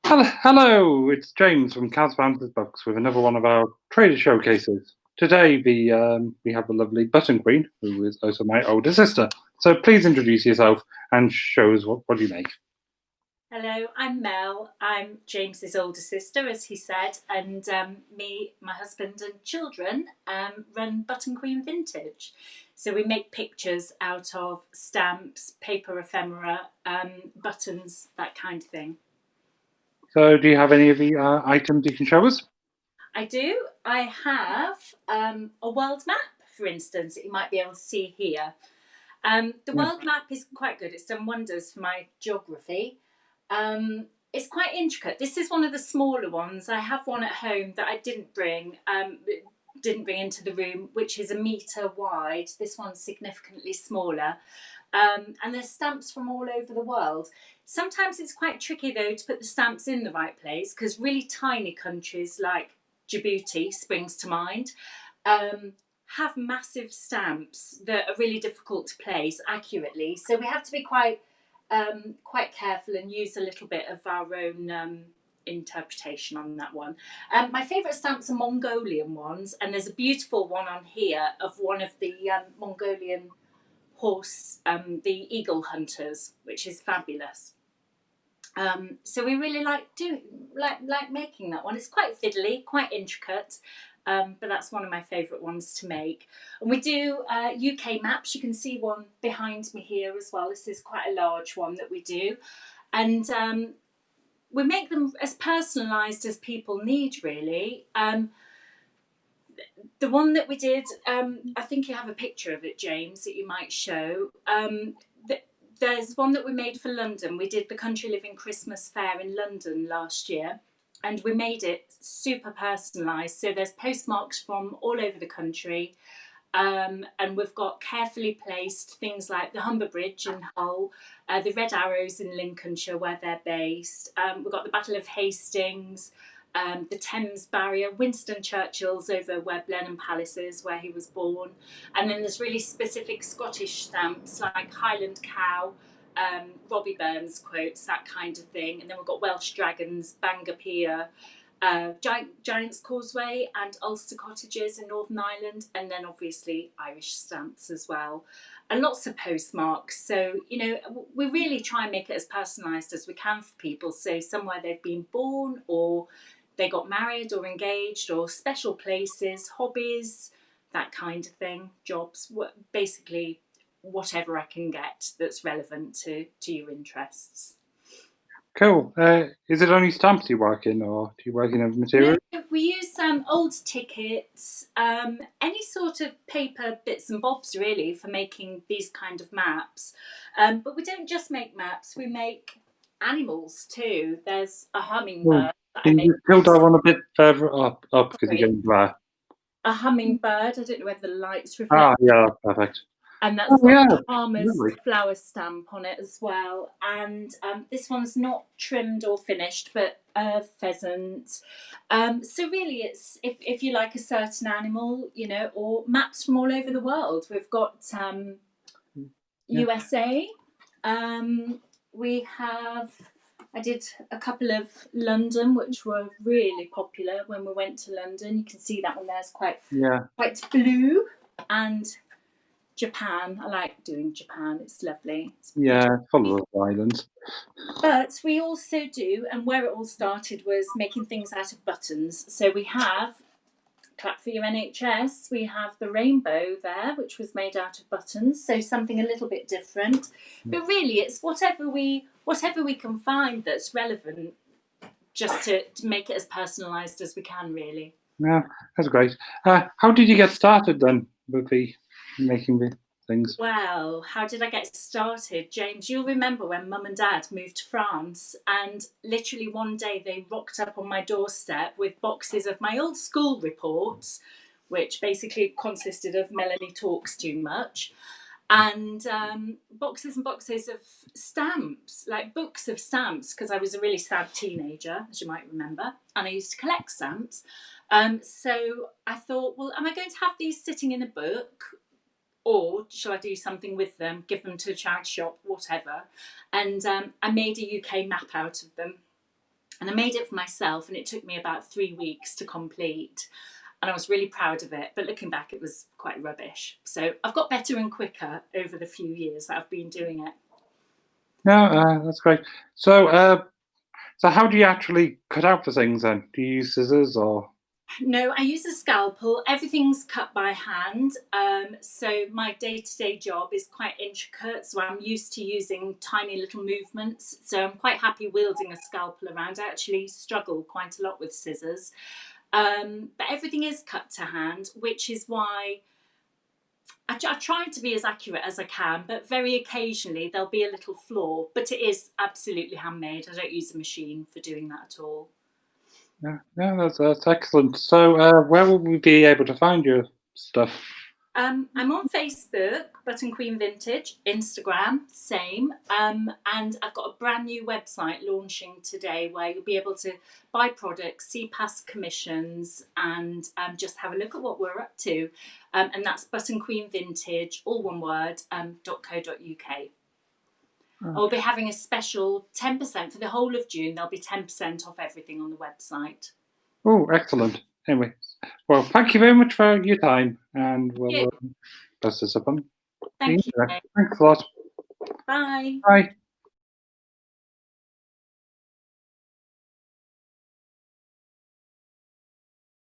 Hello, it's James from Casbounce's Books with another one of our trader showcases. Today we have the lovely Button Queen, who is also my older sister. So please introduce yourself and show us what you make. Hello, I'm Mel. I'm James's older sister, as he said, and me, my husband, and children run Button Queen Vintage. So we make pictures out of stamps, paper ephemera, buttons, that kind of thing. So do you have any of the items you can show us? I do. I have a world map, for instance, that you might be able to see here. The Yeah. world map is quite good. It's done wonders for my geography. It's quite intricate. This is one of the smaller ones. I have one at home that I didn't bring into the room, which is a metre wide. This one's significantly smaller. And there's stamps from all over the world. Sometimes it's quite tricky though to put the stamps in the right place because really tiny countries like Djibouti springs to mind. Um, have massive stamps that are really difficult to place accurately. So we have to be quite careful and use a little bit of our own interpretation on that one. My favourite stamps are Mongolian ones, and there's a beautiful one on here of one of the Mongolian horse, the eagle hunters, which is fabulous. So we really like making that one. It's quite fiddly, quite intricate, but that's one of my favourite ones to make. And we do UK maps. You can see one behind me here as well. This is quite a large one that we do, and we make them as personalised as people need, really. The one that we did, I think you have a picture of it, James, that you might show. There's one that we made for London. We did the Country Living Christmas Fair in London last year, and we made it super personalised. So there's postmarks from all over the country, and we've got carefully placed things like the Humber Bridge in Hull, the Red Arrows in Lincolnshire, where they're based. We've got the Battle of Hastings, the Thames Barrier, Winston Churchill's over where Blenheim Palace is, where he was born. And then there's really specific Scottish stamps like Highland Cow, Robbie Burns quotes, that kind of thing. And then we've got Welsh Dragons, Bangor Pier, Giant's Causeway and Ulster Cottages in Northern Ireland, and then obviously Irish stamps as well, and lots of postmarks. So, we really try and make it as personalised as we can for people. So, somewhere they've been born, or they got married or engaged, or special places, hobbies, that kind of thing, jobs, basically whatever I can get that's relevant to your interests. Cool. Is it only stamps you work in, or do you work in other No, material? we use old tickets, any sort of paper bits and bobs really for making these kind of maps. But we don't just make maps, we make animals too. There's a Oh, hummingbird that I can made. you tilt that one a bit further up because you're Sorry, getting glare. a hummingbird. I don't know whether the lights reflect. Ah, yeah, perfect. And Oh that's got yeah, a farmer's lovely. flower stamp on it as well. And this one's not trimmed or finished, but a pheasant. So really, it's if you like a certain animal, or maps from all over the world. We've got Yeah. USA. We have. I did a couple of London, which were really popular when we went to London. You can see that one there is Yeah. quite blue, and Japan. I like doing Japan. It's lovely. It's Yeah, full of islands. But we also do, and where it all started was making things out of buttons. So we have clap for your NHS. We have the rainbow there, which was made out of buttons. So something a little bit different. But really, it's whatever we can find that's relevant, just to make it as personalised as we can. Really. Yeah, that's great. How did you get started then with making the things? Well, how did I get started? James, you'll remember when Mum and Dad moved to France, and literally one day they rocked up on my doorstep with boxes of my old school reports, which basically consisted of Melanie Talks Too Much, and boxes and boxes of stamps, like books of stamps, because I was a really sad teenager, as you might remember, and I used to collect stamps. So I thought, well, am I going to have these sitting in a book? Or shall I do something with them, give them to a charity shop, whatever? And I made a UK map out of them. And I made it for myself, and it took me about 3 weeks to complete. And I was really proud of it. But looking back, it was quite rubbish. So I've got better and quicker over the few years that I've been doing it. No, that's great. So, so how do you actually cut out the things then? Do you use scissors or? No, I use a scalpel. Everything's cut by hand. So my day-to-day job is quite intricate. So I'm used to using tiny little movements. So I'm quite happy wielding a scalpel around. I actually struggle quite a lot with scissors. But everything is cut to hand, which is why I try to be as accurate as I can, but very occasionally there'll be a little flaw. But it is absolutely handmade. I don't use a machine for doing that at all. Yeah, yeah, that's excellent. So, where will we be able to find your stuff? I'm on Facebook, Button Queen Vintage, Instagram, same. And I've got a brand new website launching today where you'll be able to buy products, see past commissions, and just have a look at what we're up to. And that's Button Queen Vintage, all one word, .co.uk. I'll be having a special 10% for the whole of June. There'll be 10% off everything on the website. Oh, excellent. Anyway, well, thank you very much for your time, and we'll Yeah. press this up on the Thank you. internet. Thanks a lot. Bye. Bye.